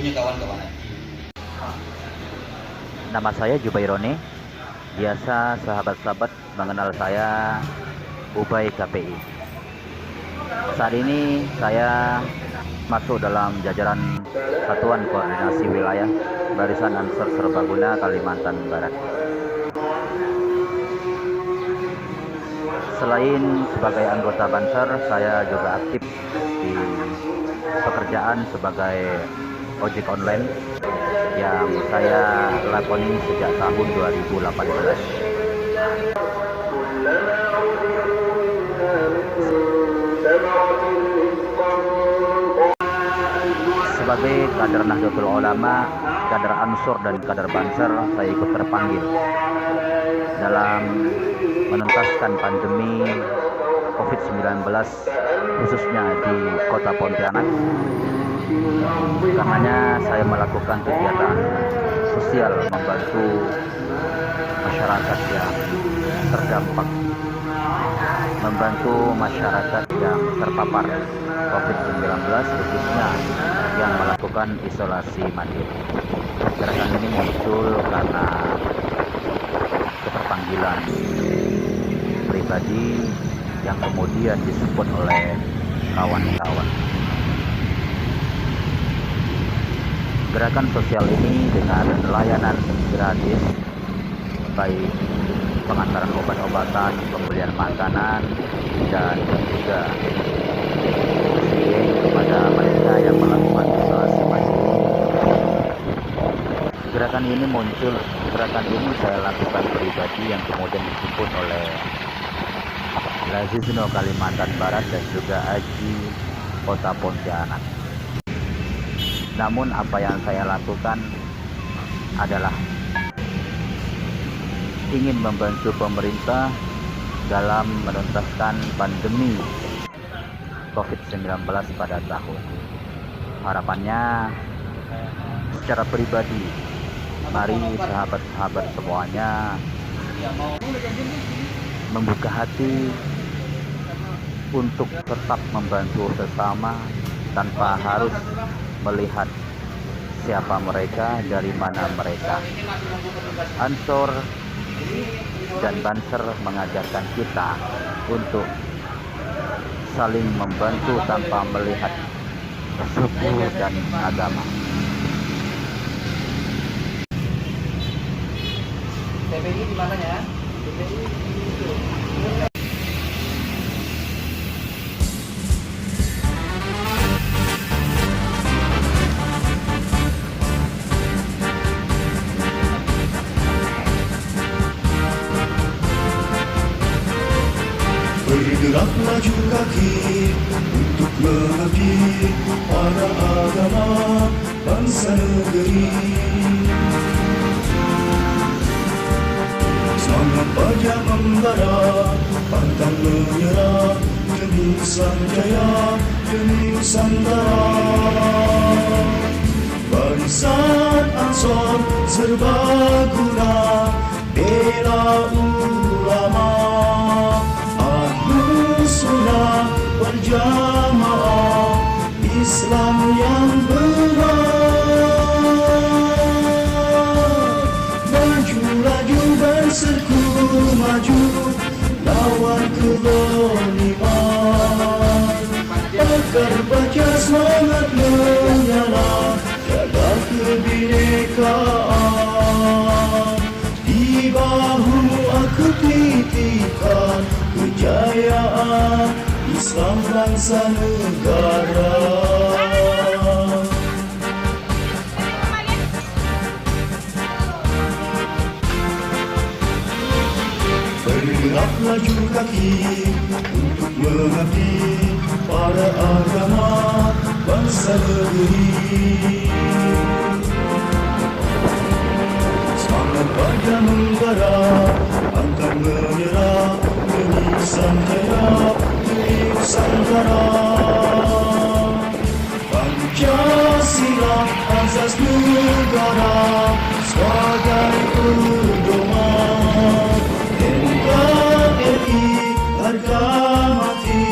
punya kawan-kawan. Nama saya Jubaironi. Biasa sahabat-sahabat mengenal saya Ubay KPI. Saat ini saya masuk dalam jajaran Satuan Koordinasi Wilayah Barisan Ansor Serbaguna Kalimantan Barat. Selain sebagai anggota Banser, saya juga aktif di pekerjaan sebagai ojek online yang saya lakoni sejak tahun 2018. Sebagai kader Nahdlatul Ulama, kader Ansor dan kader Banser, saya ikut terpanggil dalam menuntaskan pandemi COVID-19 khususnya di Kota Pontianak. Karenanya saya melakukan kegiatan sosial membantu masyarakat yang terdampak, membantu masyarakat yang terpapar COVID-19 khususnya yang melakukan isolasi mandiri. Gerakan ini muncul karena keterpanggilan pribadi yang kemudian disupport oleh kawan-kawan. Gerakan sosial ini dengan layanan gratis, baik pengantaran obat-obatan, pembelian makanan, dan juga kepada mereka yang melakukan isolasi mandiri. Gerakan ini saya lakukan pribadi yang kemudian disupport oleh Lazizno Kalimantan Barat dan juga Aji Kota Pontianak. Namun apa yang saya lakukan adalah ingin membantu pemerintah dalam menuntaskan pandemi COVID-19 pada tahun. Harapannya secara pribadi, mari sahabat-sahabat semuanya membuka hati untuk tetap membantu sesama tanpa harus melihat siapa mereka, dari mana mereka. Ansor dan Banser mengajarkan kita untuk saling membantu tanpa melihat suku dan agama. TPI di mana ya? TPI itu. Bergerak laju kaki untuk mengabdi pada agama bangsa negeri. Semangat baja membara, pantang menyerah demi Nusantara, demi Nusantara. Barisan Ansor Serbaguna, bela ulama. Sunnah wal jamaah, Islam yang benar. Maju laju berserku maju, lawan kezaliman. Bakar baca semangat menyala, jaga kebinekaan. Di bahumu aku titipkan kejayaan Islam bangsa negara. Bergerak laju kaki untuk mengabdi pada agama bangsa negeri. Semangat baja membara, pantang menyerah demi Nusantara, demi Nusantara. Pancasila azas negara sebagai pedoman. NKRI harga mati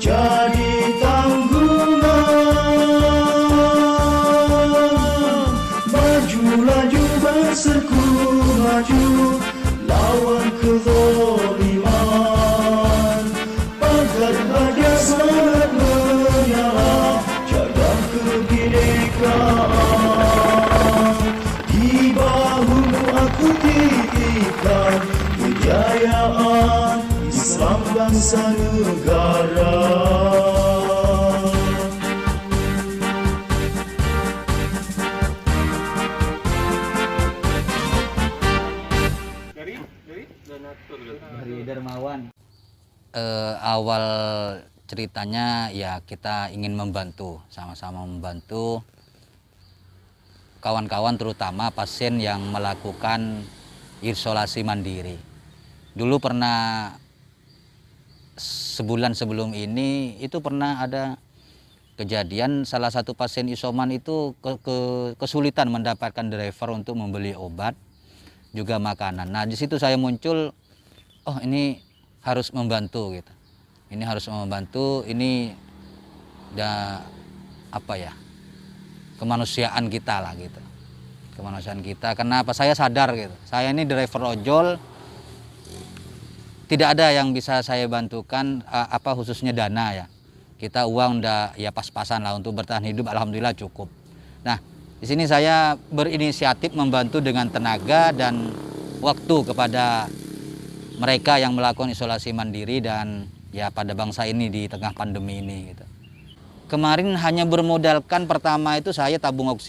jadi tanggungan. serku maju lawan kezaliman. Pagar bahagia semangat menyala, jaga kebinekaan. Di bahumu aku titipkan kejayaan Islam bangsa negara. Dari Dermawan. Awal ceritanya ya kita ingin membantu, sama-sama membantu kawan-kawan terutama pasien yang melakukan isolasi mandiri. Dulu pernah sebulan sebelum ini itu pernah ada kejadian salah satu pasien isoman itu kesulitan mendapatkan driver untuk membeli obat juga makanan. Nah di situ saya muncul, oh ini harus membantu gitu. Ini harus membantu, ini apa ya, kemanusiaan kita lah gitu. Kemanusiaan kita, kenapa saya sadar gitu. Saya ini driver ojol, tidak ada yang bisa saya bantukan apa khususnya dana ya. Kita uang udah ya pas-pasan lah untuk bertahan hidup, alhamdulillah cukup. Nah, di sini saya berinisiatif membantu dengan tenaga dan waktu kepada mereka yang melakukan isolasi mandiri dan ya pada bangsa ini di tengah pandemi ini gitu. Kemarin hanya bermodalkan pertama itu saya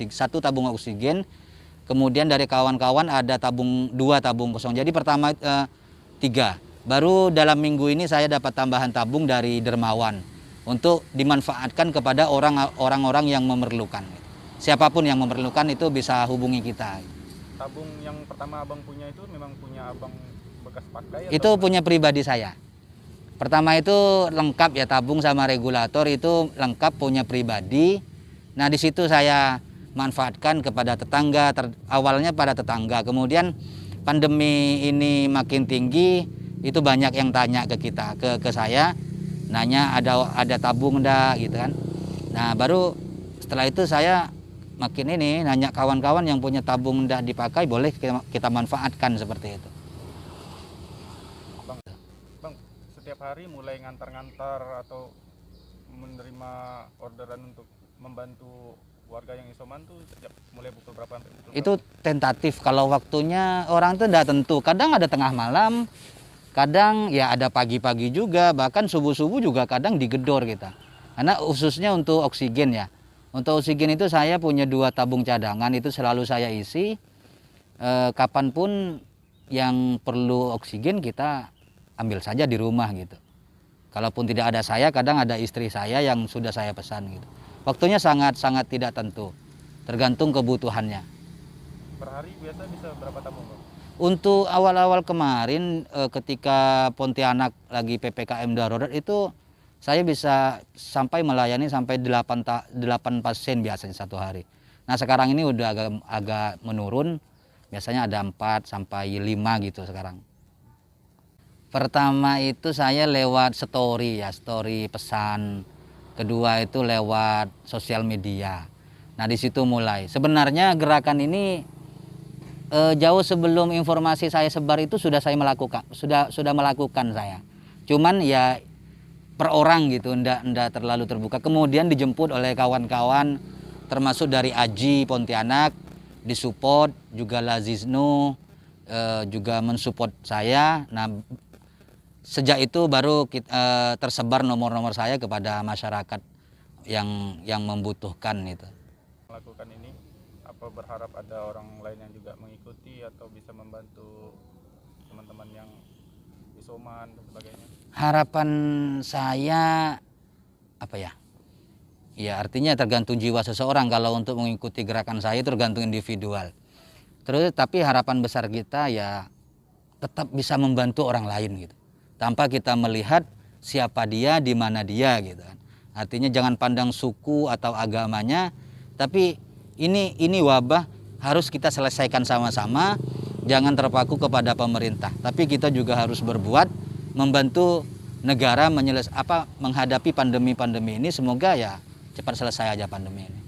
satu tabung oksigen, kemudian dari kawan-kawan ada dua tabung kosong. Jadi pertama 3. Baru dalam minggu ini saya dapat tambahan tabung dari Dermawan untuk dimanfaatkan kepada orang-orang yang memerlukan. Siapapun yang memerlukan itu bisa hubungi kita. Tabung yang pertama abang punya itu memang punya abang bekas pakai? Itu punya pribadi saya. Pertama itu lengkap ya, tabung sama regulator itu lengkap punya pribadi. Nah di situ saya manfaatkan kepada tetangga, awalnya pada tetangga. Kemudian pandemi ini makin tinggi, itu banyak yang tanya ke kita, ke saya, nanya ada tabung enggak gitu kan. Nah baru setelah itu saya makin ini nanya kawan-kawan yang punya tabung enggak dipakai, boleh kita manfaatkan seperti itu. Bang, setiap hari mulai ngantar-ngantar atau menerima orderan untuk membantu warga yang isoman tuh sejak mulai pukul berapa sampai pukul berapa? Itu tentatif, kalau waktunya orang itu tidak tentu. Kadang ada tengah malam, kadang ya ada pagi-pagi juga, bahkan subuh-subuh juga kadang digedor kita. Karena khususnya untuk oksigen ya. Untuk oksigen itu saya punya 2 tabung cadangan, itu selalu saya isi. Kapanpun yang perlu oksigen kita ambil saja di rumah gitu. Kalaupun tidak ada saya, kadang ada istri saya yang sudah saya pesan gitu. Waktunya sangat-sangat tidak tentu, tergantung kebutuhannya. Per hari biasa bisa berapa tabung, Bang? Untuk awal-awal kemarin ketika Pontianak lagi PPKM darurat itu saya bisa melayani sampai 8 pasien biasanya satu hari. Nah sekarang ini udah agak menurun, biasanya ada 4 sampai 5 gitu sekarang. Pertama itu saya lewat story pesan. Kedua itu lewat sosial media. Nah di situ mulai. Sebenarnya gerakan ini jauh sebelum informasi saya sebar itu sudah saya melakukan, sudah melakukan saya. Cuman ya per orang gitu, ndak terlalu terbuka. Kemudian dijemput oleh kawan-kawan termasuk dari Aji Pontianak, disupport juga Laziznu juga mensupport saya. Nah sejak itu baru tersebar nomor-nomor saya kepada masyarakat yang membutuhkan itu. Melakukan ini, apa berharap ada orang lain yang juga mengikuti atau bisa membantu teman-teman yang isoman dan sebagainya? Harapan saya apa ya? Ya artinya tergantung jiwa seseorang. Kalau untuk mengikuti gerakan saya tergantung individual. Terus tapi harapan besar kita ya tetap bisa membantu orang lain gitu. Tanpa kita melihat siapa dia, di mana dia gitu kan. Artinya jangan pandang suku atau agamanya, tapi ini wabah harus kita selesaikan sama-sama, jangan terpaku kepada pemerintah. Tapi kita juga harus berbuat membantu negara menghadapi pandemi ini, semoga ya cepat selesai aja pandemi ini.